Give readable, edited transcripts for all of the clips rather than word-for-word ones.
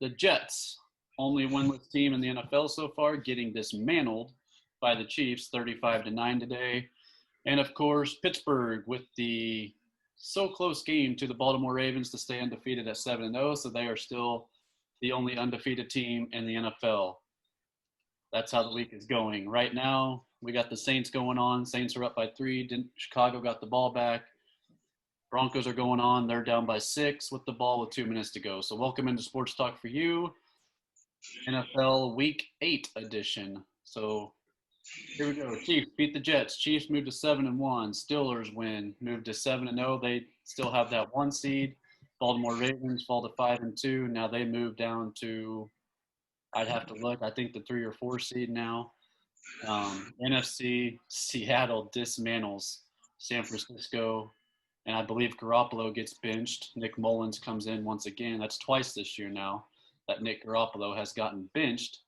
the Jets, only winless team in the NFL so far, getting dismantled by the Chiefs 35-9 today. And of course, Pittsburgh with the so close game to the Baltimore Ravens to stay undefeated at 7-0, so they are still the only undefeated team in the NFL. That's how the week is going. Right now, we got the Saints going on. Saints are up by 3. Chicago got the ball back. Broncos are going on. They're down by 6 with the ball with 2 minutes to go. So welcome into Sports Talk for You, NFL Week 8 edition. So here we go. Chiefs beat the Jets. Chiefs moved to 7-1. Steelers win, moved to 7-0. They still have that 1 seed. Baltimore Ravens fall to 5-2. Now they move down to, I'd have to look, I think the 3 or 4 seed now. NFC, Seattle dismantles San Francisco, and I believe Garoppolo gets benched. Nick Mullins comes in once again. That's twice this year now that Nick Garoppolo has gotten benched,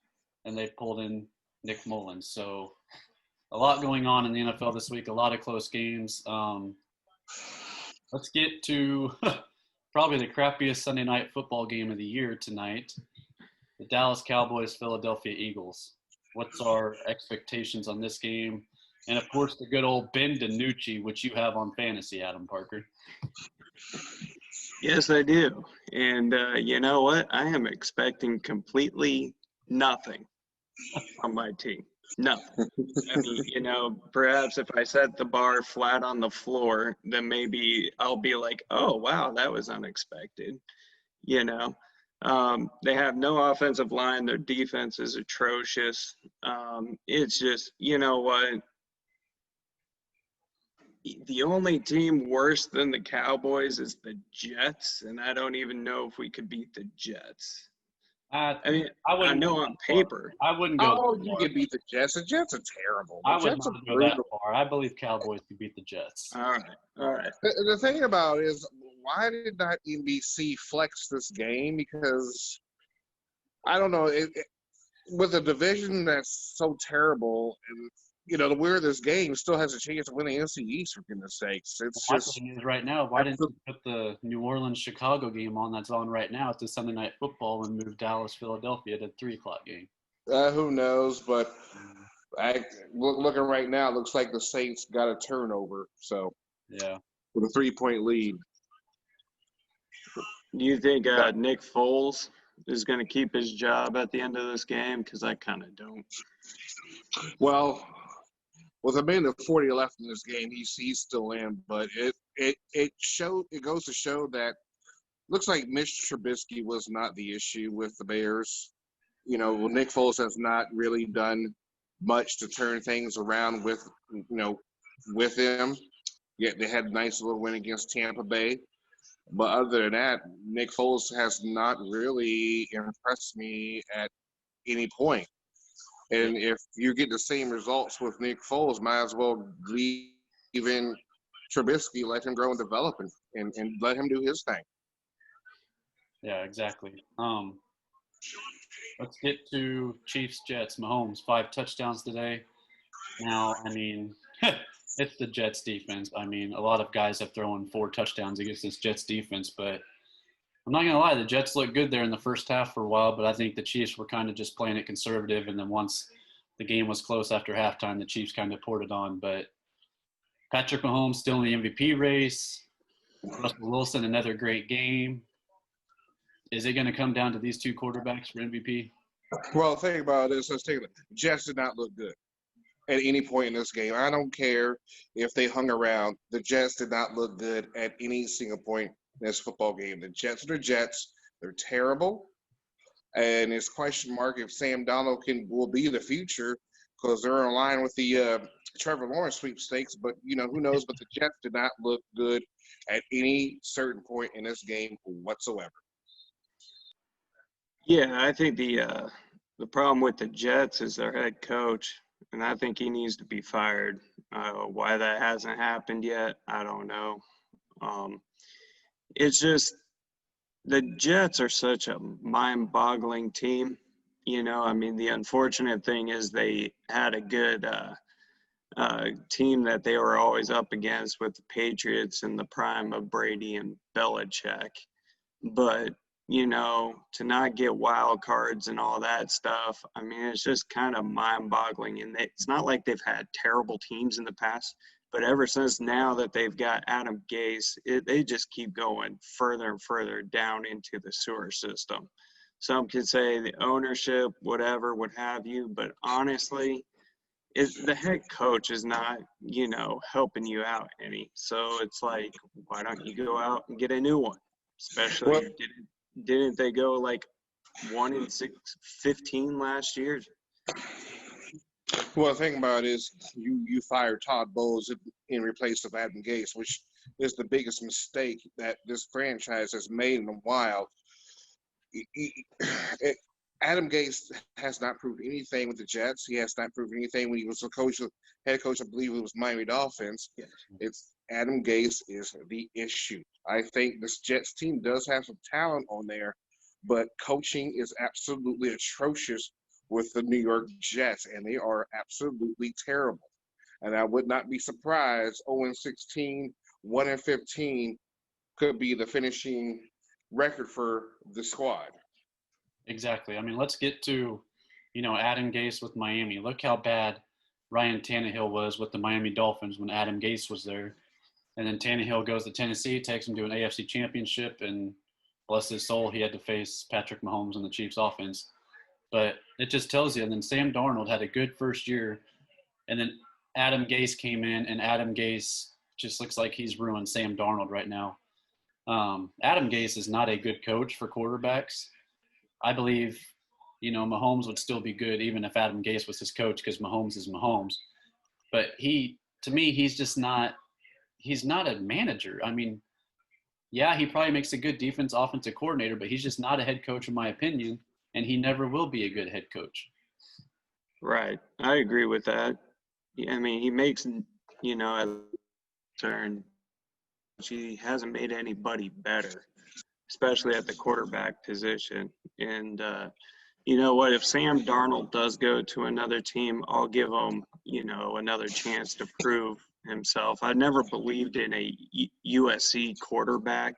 and they pulled in Nick Mullins. So a lot going on in the NFL this week, a lot of close games. Let's get to probably the crappiest Sunday night football game of the year tonight. The Dallas Cowboys, Philadelphia Eagles. What's our expectations on this game? And, of course, the good old Ben DiNucci, which you have on fantasy, Adam Parker. Yes, I do. And you know what? I am expecting completely nothing on my team. Nothing. I mean, perhaps if I set the bar flat on the floor, then maybe I'll be like, oh, wow, that was unexpected. They have no offensive line. Their defense is atrocious. It's just, you know what? The only team worse than the Cowboys is the Jets, and I don't even know if we could beat the Jets. I know on paper. I wouldn't go. Oh, you could beat the Jets. The Jets are terrible. I wouldn't go that far. I believe Cowboys could beat the Jets. All right. The thing about it is, why did not NBC flex this game? Because I don't know. With a division that's so terrible, and the winner of this game still has a chance to win the NFC East, for goodness sakes. It's my just thing is right now. Why didn't you put the New Orleans-Chicago game on that's on right now to Sunday Night Football and move Dallas-Philadelphia to 3 o'clock game? Who knows? But looking right now, it looks like the Saints got a turnover. So yeah, with a 3-point lead. Do you think Nick Foles is going to keep his job at the end of this game? Because I kind of don't. Well, with a minute 40 left in this game, he's still in. But it goes to show that looks like Mitch Trubisky was not the issue with the Bears. Nick Foles has not really done much to turn things around with him. Yet they had a nice little win against Tampa Bay. But other than that, Nick Foles has not really impressed me at any point. And if you get the same results with Nick Foles, might as well leave in Trubisky, let him grow and develop, and let him do his thing. Yeah, exactly. Let's get to Chiefs-Jets. Mahomes, 5 touchdowns today. Now, it's the Jets defense. A lot of guys have thrown 4 touchdowns against this Jets defense, but I'm not going to lie. The Jets looked good there in the first half for a while, but I think the Chiefs were kind of just playing it conservative, and then once the game was close after halftime, the Chiefs kind of poured it on. But Patrick Mahomes still in the MVP race. Russell Wilson, another great game. Is it going to come down to these 2 quarterbacks for MVP? Well, the thing about this, let's take it. Jets did not look good at any point in this game. I don't care if they hung around. The Jets did not look good at any single point in this football game. The Jets are the Jets. They're terrible. And it's question mark if Sam Donald will be the future, because they're in line with the Trevor Lawrence sweepstakes. But, who knows? But the Jets did not look good at any certain point in this game whatsoever. Yeah, I think the problem with the Jets is their head coach, and I think he needs to be fired. Why that hasn't happened yet, I don't know. It's just the Jets are such a mind-boggling team. The unfortunate thing is they had a good team that they were always up against with the Patriots in the prime of Brady and Belichick. But to not get wild cards and all that stuff. I mean, it's just kind of mind-boggling. And it's not like they've had terrible teams in the past, but ever since now that they've got Adam Gase, they just keep going further and further down into the sewer system. Some could say the ownership, whatever, what have you, but honestly, the head coach is not, helping you out any. So it's like, why don't you go out and get a new one? Especially, Well, didn't they go like 1-15 last year? well, the thing about it is you fired Todd Bowles in replace of Adam Gase, which is the biggest mistake that this franchise has made in a while. Adam Gase has not proved anything with the Jets. He has not proved anything when he was head coach. I believe it was Miami Dolphins. Yes. It's Adam Gase is the issue. I think this Jets team does have some talent on there, but coaching is absolutely atrocious with the New York Jets, and they are absolutely terrible. And I would not be surprised 0-16, 1-15 could be the finishing record for the squad. Exactly. I mean, let's get to, Adam Gase with Miami. Look how bad Ryan Tannehill was with the Miami Dolphins when Adam Gase was there. And then Tannehill goes to Tennessee, takes him to an AFC championship, and bless his soul, he had to face Patrick Mahomes and the Chiefs offense. But it just tells you. And then Sam Darnold had a good first year, and then Adam Gase came in, and Adam Gase just looks like he's ruined Sam Darnold right now. Adam Gase is not a good coach for quarterbacks. I believe, Mahomes would still be good even if Adam Gase was his coach because Mahomes is Mahomes. But to me, he's not a manager. I mean, yeah, he probably makes a good offensive coordinator, but he's just not a head coach in my opinion, and he never will be a good head coach. Right. I agree with that. Yeah, I mean, he makes, a turn. He hasn't made anybody better, especially at the quarterback position. And you know what? If Sam Darnold does go to another team, I'll give him, another chance to prove himself. I never believed in a USC quarterback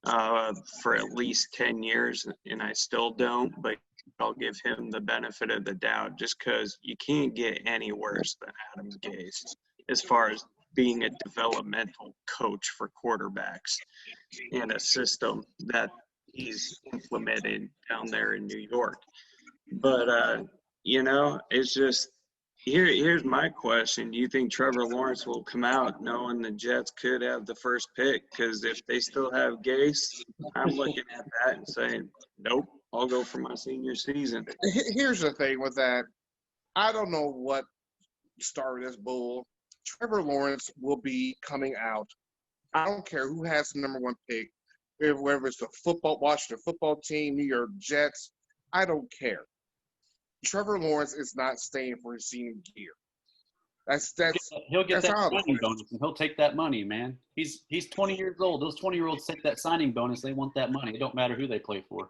for at least 10 years, and I still don't, but I'll give him the benefit of the doubt just because you can't get any worse than Adam Gase as far as being a developmental coach for quarterbacks and a system that he's implemented down there in New York. But, it's just here's my question. Do you think Trevor Lawrence will come out knowing the Jets could have the first pick? Because if they still have Gase, I'm looking at that and saying, nope, I'll go for my senior season. Here's the thing with that. I don't know what started this bull. Trevor Lawrence will be coming out. I don't care who has the number one pick, whether it's the Washington football team, New York Jets. I don't care. Trevor Lawrence is not staying for his senior year. He'll get that's that how signing bonus, and he'll take that money, man. He's 20 years old. Those 20-year-olds take that signing bonus. They want that money. It don't matter who they play for.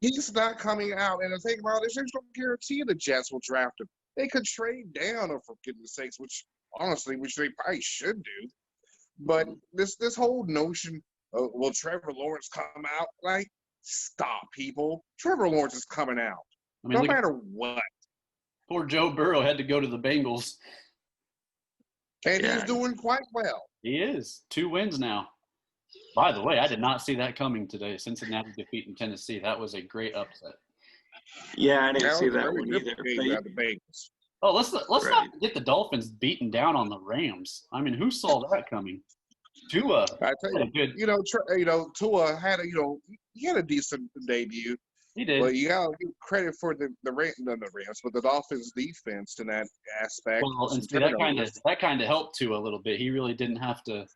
He's not coming out. And the thing about it is, there's no guarantee the Jets will draft him. They could trade down, for goodness sakes, which they probably should do. But this whole notion of, will Trevor Lawrence come out? Like, stop, people. Trevor Lawrence is coming out. I mean, No matter what. Poor Joe Burrow had to go to the Bengals. And he's doing quite well. He is. 2 wins now. By the way, I did not see that coming today. Cincinnati defeating Tennessee. That was a great upset. Yeah, I didn't see that one either. Oh, let's not get the Dolphins beaten down on the Rams. I mean, who saw that coming? Tua. I tell you, Tua had he had a decent debut. He did. But you got to give credit for the Rams, but the Dolphins' defense in that aspect. Well, and see, that kind of helped Tua a little bit. He really didn't have to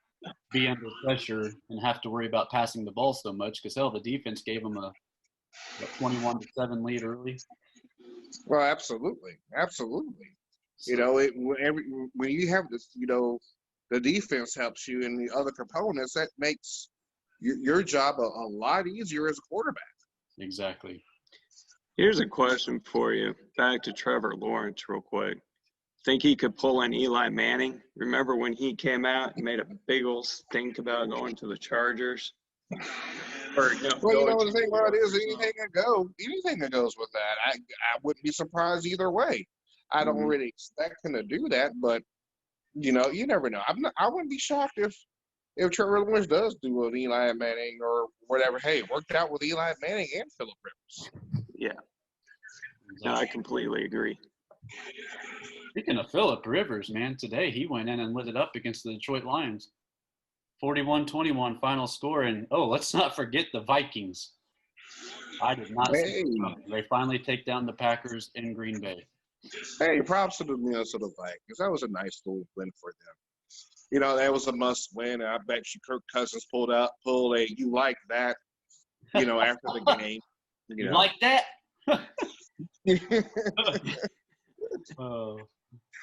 be under pressure and have to worry about passing the ball so much because the defense gave him a 21-7 lead early. Well, absolutely. So, when you have this, the defense helps you and the other components, that makes your job a lot easier as a quarterback. Exactly. Here's a question for you. Back to Trevor Lawrence real quick. Think he could pull an Eli Manning? Remember when he came out and made a big old stink about going to the Chargers? Or Well, you know going the thing about it is to anything that goes with that. I wouldn't be surprised either way. I don't Mhm. really expect him to do that, but you know, you never know. I wouldn't be shocked if Trevor Lawrence does do an Eli Manning or whatever. Hey, it worked out with Eli Manning and Philip Rivers. Yeah, no, I completely agree. Speaking of Phillip Rivers, man, today he went in and lit it up against the Detroit Lions. 41-21 final score. And, let's not forget the Vikings. I did not see Hey, it coming. They finally take down the Packers in Green Bay. hey, props to the Minnesota Vikings. That was a nice little win for them. You know, that was a must win. I bet you Kirk Cousins pulled a you like that, you know, after the game. You like that?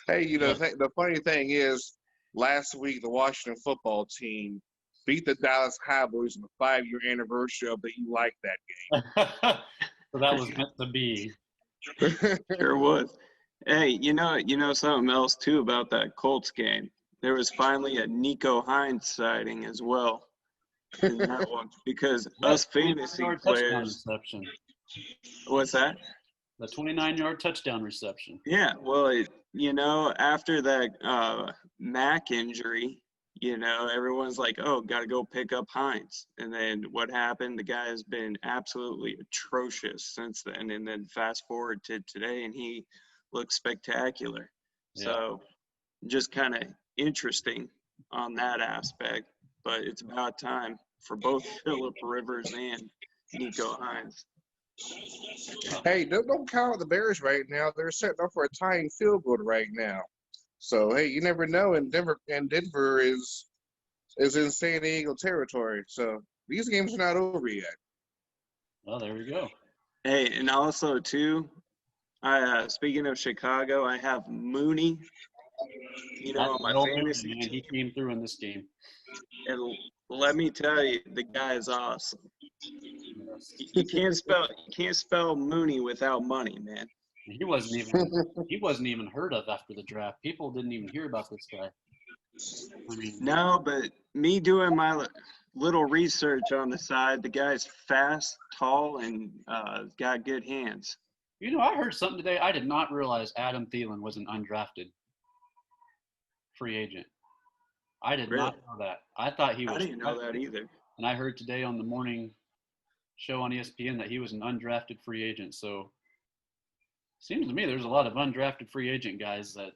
Hey, you know, the funny thing is, last week the Washington football team beat the Dallas Cowboys on the 5-year anniversary of the You Like That So that was meant to be. game. Sure was. Hey, you know something else too about that Colts game. There was finally a Nico Hines sighting as well in that one because us fantasy 29-yard touchdown players. reception. What's that? The 29-yard touchdown reception. Yeah, well, after that Mac injury, everyone's like, oh, got to go pick up Hines. And then what happened? The guy has been absolutely atrocious since then. And then fast forward to today, and he looks spectacular. Yeah. So just kind of interesting on that aspect. But it's about time for both Phillip Rivers and Nico Hines. Hey, don't count out the Bears right now. They're setting up for a tying field goal right now. So hey, you never know. And Denver is in San Diego territory. So these games are not over yet. Well, there we go. Hey, and also too, speaking of Chicago, I have Mooney. On my fantasy man, team. he came through in this game. And let me tell you, the guy is awesome. Yes. You can't spell Mooney without money, man. He wasn't even heard of after the draft. People didn't even hear about this guy. I mean, No, but me doing my little research on the side, the guy's fast, tall, and got good hands. I heard something today. I did not realize Adam Thielen was an undrafted free agent. I did not know that. I thought he was. I didn't know that either. And I heard today on the morning show on ESPN that he was an undrafted free agent. So seems to me there's a lot of undrafted free agent guys that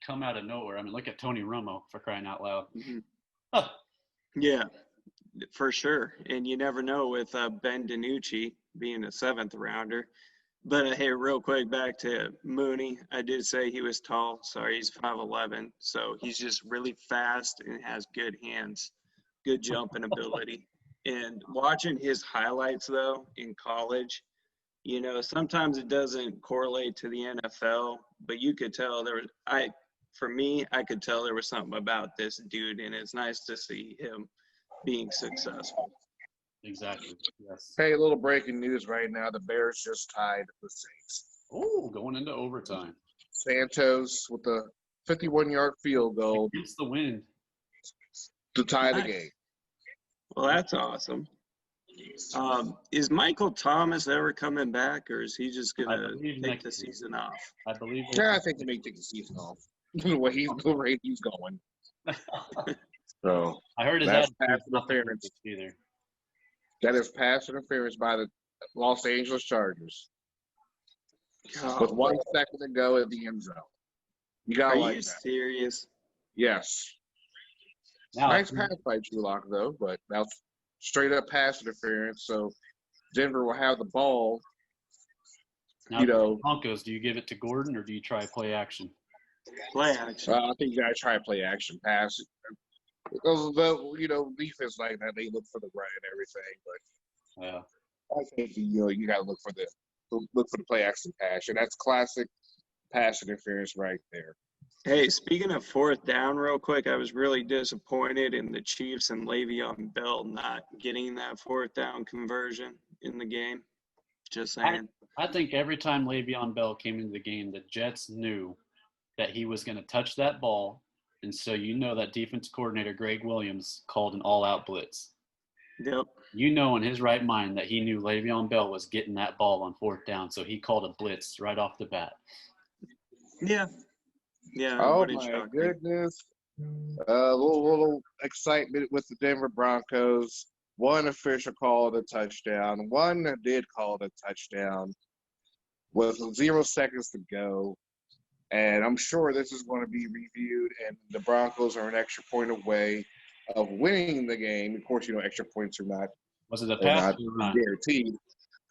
come out of nowhere. I mean, look at Tony Romo, for crying out loud. Mm-hmm. Huh. Yeah, for sure. And you never know with Ben DiNucci being a 7th rounder. But hey, real quick, back to Mooney. I did say he was tall. Sorry, he's 5'11". So he's just really fast and has good hands, good jumping ability. And watching his highlights, though, in college, sometimes it doesn't correlate to the NFL, but you could tell I could tell there was something about this dude, and it's nice to see him being successful. Exactly. Yes. Hey, a little breaking news right now. The Bears just tied the Saints. Oh, going into overtime. Santos with a 51-yard field goal against the wind to tie the game. Well, that's awesome. Is Michael Thomas ever coming back, or is he just going to take the season off? I believe. Yeah, I think he may take the season off. the way he's going. So I heard that's pass interference. Either. That is pass interference by the Los Angeles Chargers. With 1 second to go in the end zone. You gotta like that. Are you serious? Yes. Now, nice pass by Drew Lock, though, but that's straight up pass interference. So Denver will have the ball. Now, Broncos, do you give it to Gordon or do you try play action? Play action. I think you gotta try play action pass. Because defense like that, they look for the run and everything. But I think you gotta look for the play action pass, and that's classic pass interference right there. Hey, speaking of 4th down, real quick, I was really disappointed in the Chiefs and Le'Veon Bell not getting that 4th down conversion in the game. Just saying. I think every time Le'Veon Bell came into the game, the Jets knew that he was going to touch that ball, and so that defense coordinator Greg Williams called an all-out blitz. Yep. You know in his right mind that he knew Le'Veon Bell was getting that ball on 4th down, so he called a blitz right off the bat. Yeah. Yeah. It Oh wouldn't my shock me. goodness. Little excitement with the Denver Broncos. One official called a touchdown. One did call it a touchdown with 0 seconds to go. And I'm sure this is going to be reviewed, and the Broncos are an extra point away of winning the game. Of course, extra points are Was it a pass or a run? guaranteed.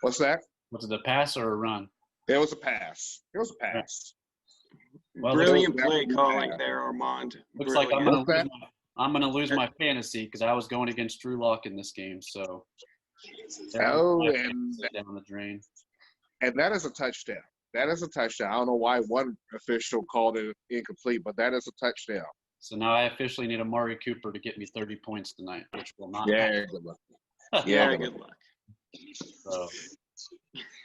What's that? Was it a pass or a run? It was a pass. It was a pass. Well, Brilliant that play was calling bad. there, Armand. looks like I'm Brilliant. gonna lose my fantasy because I was going against Drew Lock in this game. So Oh, down the drain. and that is a touchdown. That is a touchdown. I don't know why one official called it incomplete, but that is a touchdown. So now I officially need Amari Cooper to get me 30 points tonight, which will not happen. Yeah, good luck. Yeah, good luck. So,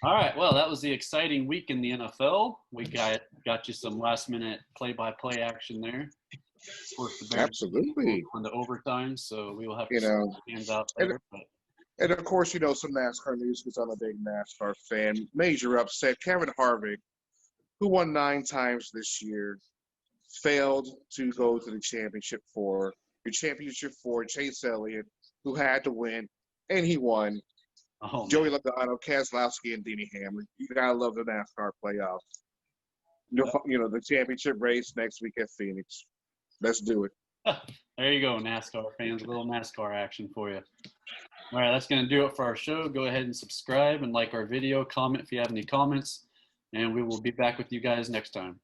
all right. Well, that was the exciting week in the NFL. We got you some last minute play-by-play action there. Of course, the Bears Absolutely. on the overtime, so we will have to You know, see hands out there. And of course, some NASCAR news because I'm a big NASCAR fan. Major upset. Kevin Harvick, who won 9 times this year, failed to go to the championship for Chase Elliott, who had to win, and he won. Oh, Joey Logano, Keselowski, and Denny Hamlin. You gotta love the NASCAR playoffs. The championship race next week at Phoenix. Let's do it. there you go, NASCAR fans. A little NASCAR action for you. All right, that's going to do it for our show. Go ahead and subscribe and like our video. Comment if you have any comments. And we will be back with you guys next time.